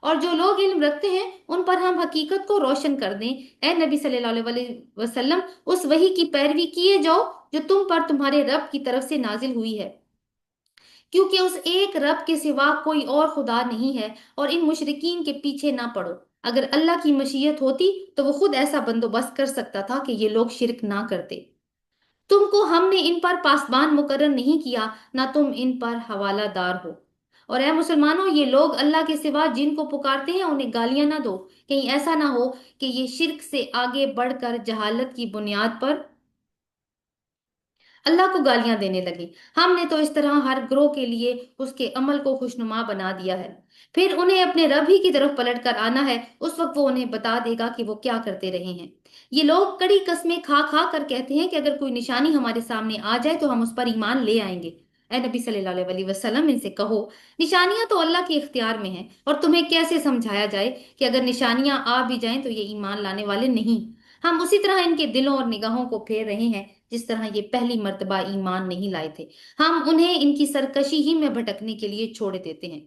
और जो लोग इल्म रखते हैं उन पर हम हकीकत को रोशन कर दें। ए नबी सल्लल्लाहु अलैहि वसल्लम, उस वही की पैरवी किए जाओ जो तुम पर तुम्हारे रब की तरफ से नाजिल हुई है, क्योंकि उस एक रब के सिवा कोई और खुदा नहीं है। और इन मुशरिकीन के पीछे ना पड़ो। अगर अल्लाह की मशीयत होती तो वो खुद ऐसा बंदोबस्त कर सकता था कि ये लोग शिरक ना करते। तुमको हमने इन पर पासबान मुकर्रर नहीं किया, ना तुम इन पर हवालादार हो। और ए मुसलमानों, ये लोग अल्लाह के सिवा जिनको पुकारते हैं उन्हें गालियां ना दो, कहीं ऐसा ना हो कि ये शिरक से आगे बढ़कर जहालत की बुनियाद पर अल्लाह को गालियां देने लगे। हमने तो इस तरह हर ग्रोह के लिए उसके अमल को खुशनुमा बना दिया है। फिर उन्हें अपने रब ही की तरफ पलट कर आना है, उस वक्त वो उन्हें बता देगा कि वो क्या करते रहे हैं। ये लोग कड़ी कस्में खा खा कर कहते हैं कि अगर कोई निशानी हमारे सामने आ जाए तो हम उस पर ईमान ले आएंगे। ए नबी सल्लल्लाहु अलैहि वसल्लम, इनसे कहो, निशानियां तो अल्लाह के इख्तियार में हैं, और तुम्हें कैसे समझाया जाए कि अगर निशानियां आ भी जाएं तो ये ईमान लाने वाले नहीं। हम उसी तरह इनके दिलों और निगाहों को फेर रहे हैं जिस तरह ये पहली मर्तबा ईमान नहीं लाए थे। हम उन्हें इनकी सरकशी ही में भटकने के लिए छोड़ देते हैं।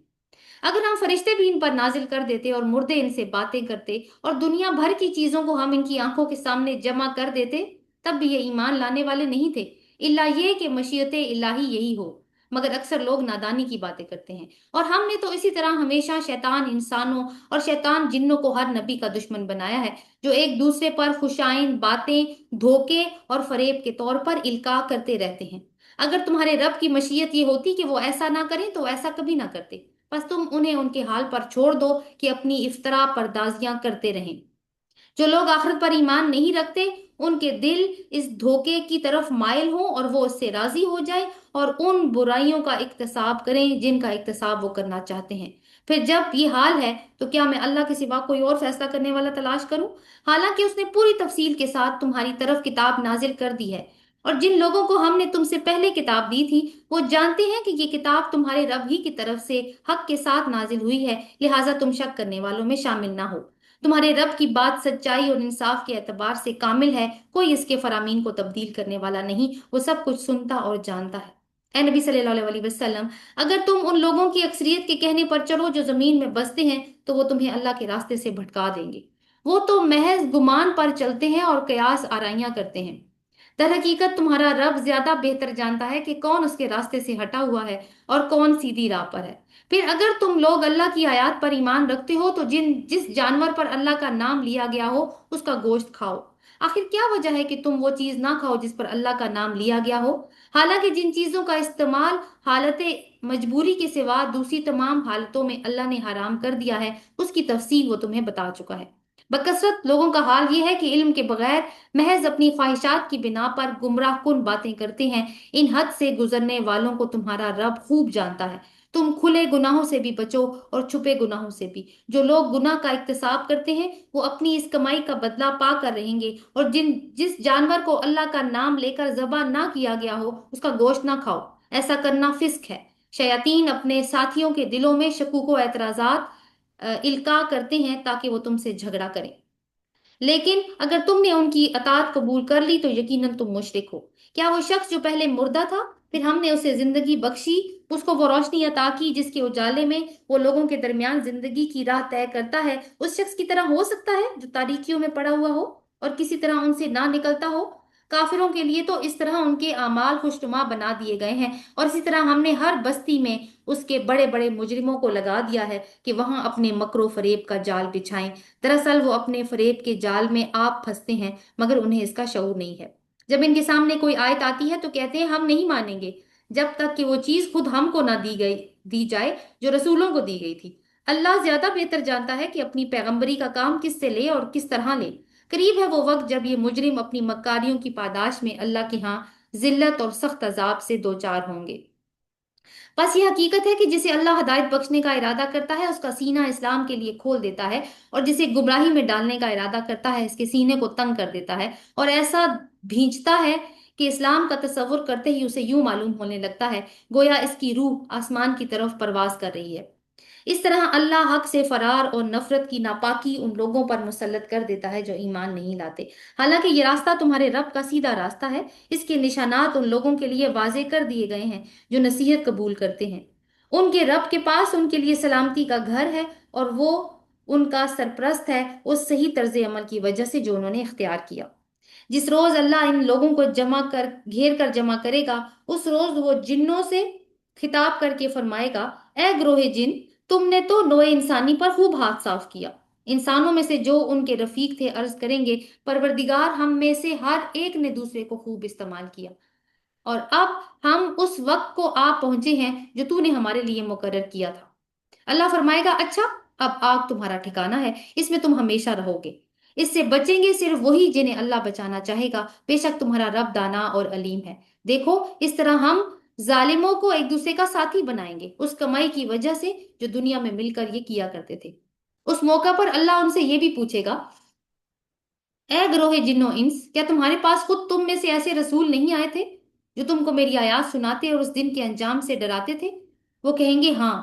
अगर हम फरिश्ते भी इन पर नाजिल कर देते और मुर्दे इनसे बातें करते और दुनिया भर की चीजों को हम इनकी आंखों के सामने जमा कर देते, तब भी ये ईमान लाने वाले नहीं थे, इल्ला ये कि मशीयत इलाही यही हो। मगर अक्सर लोग नादानी की बातें करते हैं। और हमने तो इसी तरह हमेशा शैतान इंसानों और शैतान जिन्नों को हर नबी का दुश्मन बनाया है, जो एक दूसरे पर खुशाइन बातें, धोखे और फरेब के तौर पर इल्का करते रहते हैं। अगर तुम्हारे रब की मशीयत ये होती कि वो ऐसा ना करें तो ऐसा कभी ना करते। बस तुम उन्हें उनके हाल पर छोड़ दो कि अपनी इफ्तरा परदाजियां करते रहें। जो लोग आखिरत पर ईमान नहीं रखते, उनके दिल इस धोखे की तरफ माइल हों और वो उससे राजी हो जाए और उन बुराइयों का इक्तसाब करें जिनका इक्तसाब वो करना चाहते हैं। پھر جب یہ حال ہے تو کیا میں اللہ کے سوا کوئی اور فیصلہ کرنے والا تلاش کروں؟ حالانکہ اس نے پوری تفصیل کے ساتھ تمہاری طرف کتاب نازل کر دی ہے، اور جن لوگوں کو ہم نے تم سے پہلے کتاب دی تھی وہ جانتے ہیں کہ یہ کتاب تمہارے رب ہی کی طرف سے حق کے ساتھ نازل ہوئی ہے، لہٰذا تم شک کرنے والوں میں شامل نہ ہو۔ تمہارے رب کی بات سچائی اور انصاف کے اعتبار سے کامل ہے، کوئی اس کے فرامین کو تبدیل کرنے والا نہیں، وہ سب کچھ سنتا اور جانتا ہے۔ اے نبی صلی اللہ علیہ وسلم، اگر تم ان لوگوں کی اکثریت کے کہنے پر چلو جو زمین میں بستے ہیں تو وہ تمہیں اللہ کے راستے سے بھٹکا دیں گے۔ وہ تو محض گمان پر چلتے ہیں اور قیاس آرائیاں کرتے ہیں۔ در حقیقت تمہارا رب زیادہ بہتر جانتا ہے کہ کون اس کے راستے سے ہٹا ہوا ہے اور کون سیدھی راہ پر ہے۔ پھر اگر تم لوگ اللہ کی آیات پر ایمان رکھتے ہو تو جس جانور پر اللہ کا نام لیا گیا ہو اس کا گوشت کھاؤ۔ آخر کیا وجہ ہے کہ تم وہ چیز نہ کھاؤ جس پر اللہ کا نام لیا گیا ہو؟ حالانکہ جن چیزوں کا استعمال حالت مجبوری کے سوا دوسری تمام حالتوں میں اللہ نے حرام کر دیا ہے، اس کی تفصیل وہ تمہیں بتا چکا ہے۔ بکثرت لوگوں کا حال یہ ہے کہ علم کے بغیر محض اپنی خواہشات کی بنا پر گمراہ کن باتیں کرتے ہیں۔ ان حد سے گزرنے والوں کو تمہارا رب خوب جانتا ہے۔ تم کھلے گناہوں سے بھی بچو اور چھپے گناہوں سے بھی۔ جو لوگ گناہ کا اکتساب کرتے ہیں وہ اپنی اس کمائی کا بدلہ پا کر رہیں گے، اور جس جانور کو اللہ کا نام لے کر ذبح نہ کیا گیا ہو اس کا گوشت نہ کھاؤ، ایسا کرنا فسق ہے۔ شیاطین اپنے ساتھیوں کے دلوں میں شکوک و اعتراضات القاء کرتے ہیں تاکہ وہ تم سے جھگڑا کریں، لیکن اگر تم نے ان کی اطاعت قبول کر لی تو یقیناً تم مشرک ہو۔ کیا وہ شخص جو پہلے مردہ تھا پھر ہم نے اسے زندگی بخشی، اس کو وہ روشنی عطا کی جس کے اجالے میں وہ لوگوں کے درمیان زندگی کی راہ طے کرتا ہے، اس شخص کی طرح ہو سکتا ہے جو تاریکیوں میں پڑا ہوا ہو اور کسی طرح ان سے نہ نکلتا ہو؟ کافروں کے لیے تو اس طرح ان کے اعمال خوشنما بنا دیے گئے ہیں، اور اسی طرح ہم نے ہر بستی میں اس کے بڑے بڑے مجرموں کو لگا دیا ہے کہ وہاں اپنے مکر و فریب کا جال بچھائیں۔ دراصل وہ اپنے فریب کے جال میں آپ پھنستے ہیں مگر انہیں اس کا شعور نہیں ہے۔ جب ان کے سامنے کوئی آیت آتی ہے تو کہتے ہیں ہم نہیں مانیں گے جب تک کہ وہ چیز خود ہم کو نہ دی جائے جو رسولوں کو دی گئی تھی۔ اللہ زیادہ بہتر جانتا ہے کہ اپنی پیغمبری کا کام کس سے لے اور کس طرح لے۔ قریب ہے وہ وقت جب یہ مجرم اپنی مکاریوں کی پاداش میں اللہ کے ہاں ذلت اور سخت عذاب سے دوچار ہوں گے۔ بس یہ حقیقت ہے کہ جسے اللہ ہدایت بخشنے کا ارادہ کرتا ہے اس کا سینہ اسلام کے لیے کھول دیتا ہے، اور جسے گمراہی میں ڈالنے کا ارادہ کرتا ہے اس کے سینے کو تنگ کر دیتا ہے اور ایسا بھینچتا ہے کہ اسلام کا تصور کرتے ہی اسے یوں معلوم ہونے لگتا ہے گویا اس کی روح آسمان کی طرف پرواز کر رہی ہے۔ اس طرح اللہ حق سے فرار اور نفرت کی ناپاکی ان لوگوں پر مسلط کر دیتا ہے جو ایمان نہیں لاتے۔ حالانکہ یہ راستہ تمہارے رب کا سیدھا راستہ ہے، اس کے نشانات ان لوگوں کے لیے واضح کر دیے گئے ہیں جو نصیحت قبول کرتے ہیں۔ ان کے رب کے پاس ان کے لیے سلامتی کا گھر ہے، اور وہ ان کا سرپرست ہے اس صحیح طرز عمل کی وجہ سے جو انہوں نے اختیار کیا۔ جس روز اللہ ان لوگوں کو گھیر کر جمع کرے گا، اس روز وہ جنوں سے خطاب کر کے فرمائے گا، اے گروہ جن، تم نے تو نوع انسانی پر خوب ہاتھ صاف کیا۔ انسانوں میں سے جو ان کے رفیق تھے عرض کریں گے، پروردگار ہم میں سے ہر ایک نے دوسرے کو خوب استعمال کیا، اور اب ہم اس وقت کو آ پہنچے ہیں جو تو نے ہمارے لیے مقرر کیا تھا۔ اللہ فرمائے گا، اچھا اب آگ تمہارا ٹھکانہ ہے، اس میں تم ہمیشہ رہو گے۔ اس سے بچیں گے صرف وہی جنہیں اللہ بچانا چاہے گا، بے شک تمہارا رب دانا اور علیم ہے۔ دیکھو اس طرح ہم ظالموں کو ایک دوسرے کا ساتھی بنائیں گے اس کمائی کی وجہ سے جو دنیا میں مل کر یہ کیا کرتے تھے۔ اس موقع پر اللہ ان سے یہ بھی پوچھے گا، اے گروہ جن و انس، کیا تمہارے پاس خود تم میں سے ایسے رسول نہیں آئے تھے جو تم کو میری آیات سناتے اور اس دن کے انجام سے ڈراتے تھے؟ وہ کہیں گے ہاں،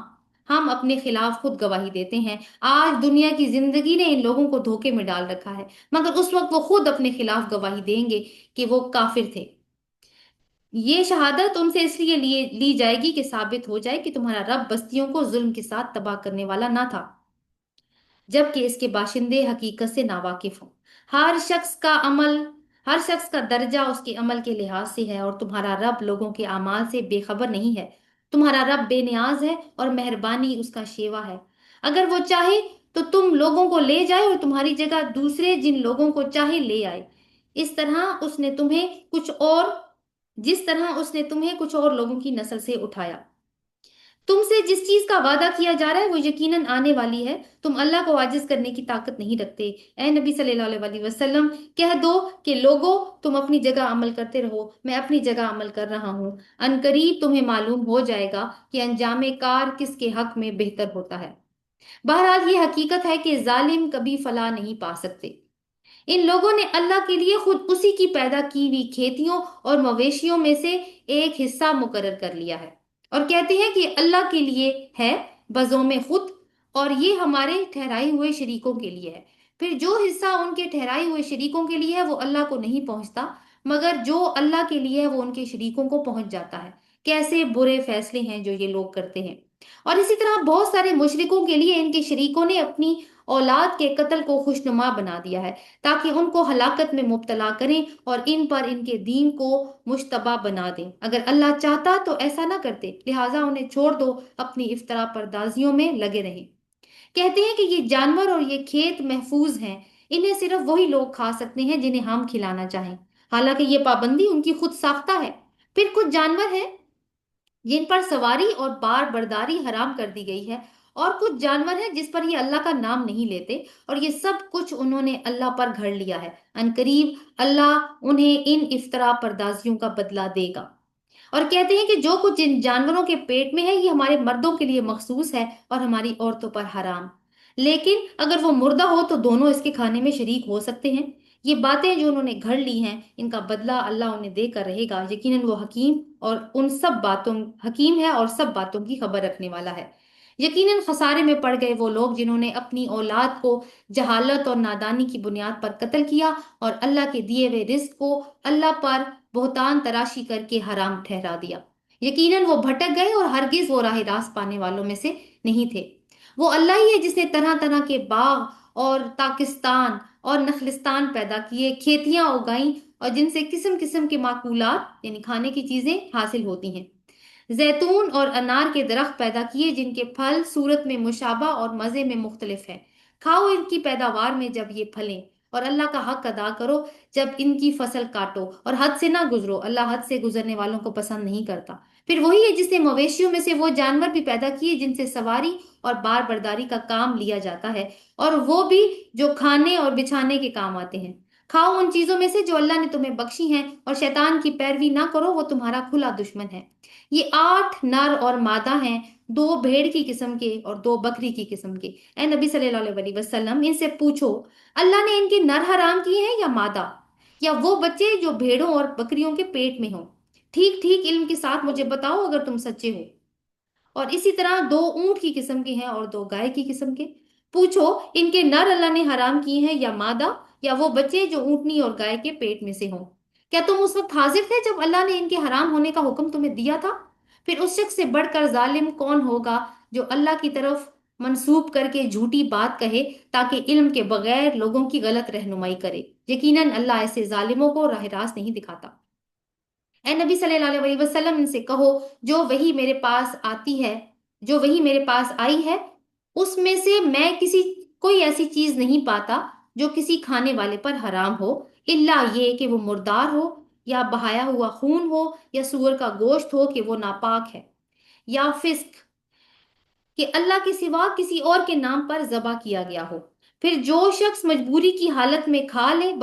ہم اپنے خلاف خود گواہی دیتے ہیں۔ آج دنیا کی زندگی نے ان لوگوں کو دھوکے میں ڈال رکھا ہے، مگر اس وقت وہ خود اپنے خلاف گواہی دیں گے کہ وہ کافر تھے۔ یہ شہادت ان سے اس لیے لی جائے گی کہ ثابت ہو جائے کہ تمہارا رب بستیوں کو ظلم کے ساتھ تباہ کرنے والا نہ تھا، جبکہ اس کے باشندے حقیقت سے ناواقف ہوں۔ ہر شخص کا درجہ اس کے عمل کے لحاظ سے ہے، اور تمہارا رب لوگوں کے اعمال سے بے خبر نہیں ہے۔ تمہارا رب بے نیاز ہے اور مہربانی اس کا شیوا ہے۔ اگر وہ چاہے تو تم لوگوں کو لے جائے اور تمہاری جگہ دوسرے جن لوگوں کو چاہے لے آئے، اس طرح اس نے تمہیں کچھ اور جس طرح اس نے تمہیں کچھ اور لوگوں کی نسل سے اٹھایا۔ تم سے جس چیز کا وعدہ کیا جا رہا ہے وہ یقیناً آنے والی ہے، تم اللہ کو عاجز کرنے کی طاقت نہیں رکھتے۔ اے نبی صلی اللہ علیہ وسلم، کہہ دو کہ لوگو تم اپنی جگہ عمل کرتے رہو، میں اپنی جگہ عمل کر رہا ہوں۔ ان قریب تمہیں معلوم ہو جائے گا کہ انجام کار کس کے حق میں بہتر ہوتا ہے۔ बहरहाल ये हकीकत है कि जालिम कभी फलाह नहीं पा सकते। इन लोगों ने अल्लाह के लिए खुद उसी की पैदा की हुई खेतियों और मवेशियों में से एक हिस्सा मुकर्रर कर लिया है और कहते हैं कि अल्लाह के लिए है बज़ोम खुद, और ये हमारे ठहराए हुए शरीकों के लिए है। फिर जो हिस्सा उनके ठहराए हुए शरीकों के लिए है वो अल्लाह को नहीं पहुंचता, मगर जो अल्लाह के लिए है वो उनके शरीकों को पहुंच जाता है। कैसे बुरे फैसले हैं जो ये लोग करते हैं। और इसी तरह बहुत सारे मुशरिकों के लिए इनके शरीकों ने अपनी औलाद के कत्ल को खुशनुमा बना दिया है, ताकि उनको हलाकत में मुब्तला करें और इन पर इनके दीन को मुश्तबा बना दें। अगर अल्लाह चाहता तो ऐसा ना करते, लिहाजा उन्हें छोड़ दो, अपनी इफ्तरा परदाजियों में लगे रहें। कहते हैं कि ये जानवर और ये खेत महफूज हैं, इन्हें सिर्फ वही लोग खा सकते हैं जिन्हें हम खिलाना चाहें। हालांकि ये पाबंदी उनकी खुद साख्ता है। फिर कुछ जानवर हैं जिन पर सवारी और बार बर्दारी हराम कर दी गई है, और कुछ जानवर हैं जिस पर ये अल्लाह का नाम नहीं लेते, और ये सब कुछ उन्होंने अल्लाह पर घर लिया है। अनकरीब अल्लाह उन्हें इन इफ्तरा परदाजियों का बदला देगा। और कहते हैं कि जो कुछ इन जानवरों के पेट में है ये हमारे मर्दों के लिए मखसूस है और हमारी औरतों पर हराम। लेकिन अगर वो मुर्दा हो तो दोनों इसके खाने में शरीक हो सकते हैं। ये बातें जो उन्होंने घर ली हैं इनका बदला अल्लाह उन्हें देकर रहेगा। यकीनन वो हकीम और उन सब बातों हकीम है और सब बातों की खबर रखने वाला है। यकीनन खसारे में पड़ गए वो लोग जिन्होंने अपनी औलाद को जहालत और नादानी की बुनियाद पर कत्ल किया और अल्लाह के दिए हुए रिस्क को अल्लाह पर बहुतान तराशी करके हराम ठहरा दिया। यकीनन वो भटक गए और हरगिज वो राह रास्त पाने वालों में से नहीं थे। वो अल्लाह ही है जिसने तरह तरह के बाग और ताकिस्तान और नखलिस्तान पैदा किए, खेतियां उगाई और जिनसे किस्म किस्म के माकूलात यानी खाने की चीजें हासिल होती हैं। जैतून और अनार के दरख्त पैदा किए जिनके फल सूरत में मुशाबा और मज़े में मुख्तलिफ हैं। खाओ इनकी पैदावार में जब ये फलें, और अल्लाह का हक अदा करो जब इनकी फसल काटो, और हद से ना गुजरो, अल्लाह हद से गुजरने वालों को पसंद नहीं करता। फिर वही है जिसने मवेशियों में से वो जानवर भी पैदा किए जिनसे सवारी और बार बर्दारी का काम लिया जाता है, और वो भी जो खाने और बिछाने के काम आते हैं। खाओ उन चीजों में से जो अल्लाह ने तुम्हें बख्शी हैं, और शैतान की पैरवी ना करो, वो तुम्हारा खुला दुश्मन है। ये 8 नर और मादा हैं, 2 भेड़ की किस्म के और 2 बकरी की किस्म के। ए नबी सल्लल्लाहु अलैहि वसल्लम, इनसे पूछो अल्लाह ने इनके नर हराम किए हैं या मादा, या वो बच्चे जो भेड़ों और बकरियों के पेट में हों। ठीक ठीक इल्म के साथ मुझे बताओ अगर तुम सच्चे हो। और इसी तरह 2 ऊंट की किस्म के हैं और 2 गाय की किस्म के। पूछो इनके नर अल्लाह ने हराम किए हैं या मादा, या वो बच्चे जो ऊंटनी और गाय के पेट में से हों। क्या तुम उस वक्त हाजिर थे जब अल्लाह ने इनके हराम होने का हुक्म तुम्हें दिया था? फिर उस शख्स से बढ़कर जालिम कौन होगा जो अल्लाह की तरफ मंसूब करके झूठी बात कहे ताकि इल्म के बगैर लोगों की गलत रहनुमाई करे। यकीनन अल्लाह ऐसे जालिमों को राह रास्त नहीं दिखाता। ए नबी सल्लल्लाहु अलैहि वसल्लम, इनसे कहो जो वही मेरे पास आती है, जो वही मेरे पास आई है, उसमें से मैं किसी कोई ऐसी चीज नहीं पाता जो किसी खाने वाले पर हराम हो, इल्ला ये कि वो मुर्दार हो, या बहाया हुआ खून हो, या सूअर का गोश्त हो कि वो नापाक है, या फिस्क कि अल्लाह के सिवा किसी और के नाम पर जबा किया गया हो। फिर जो शख्स मजबूरी की हालत में खा ले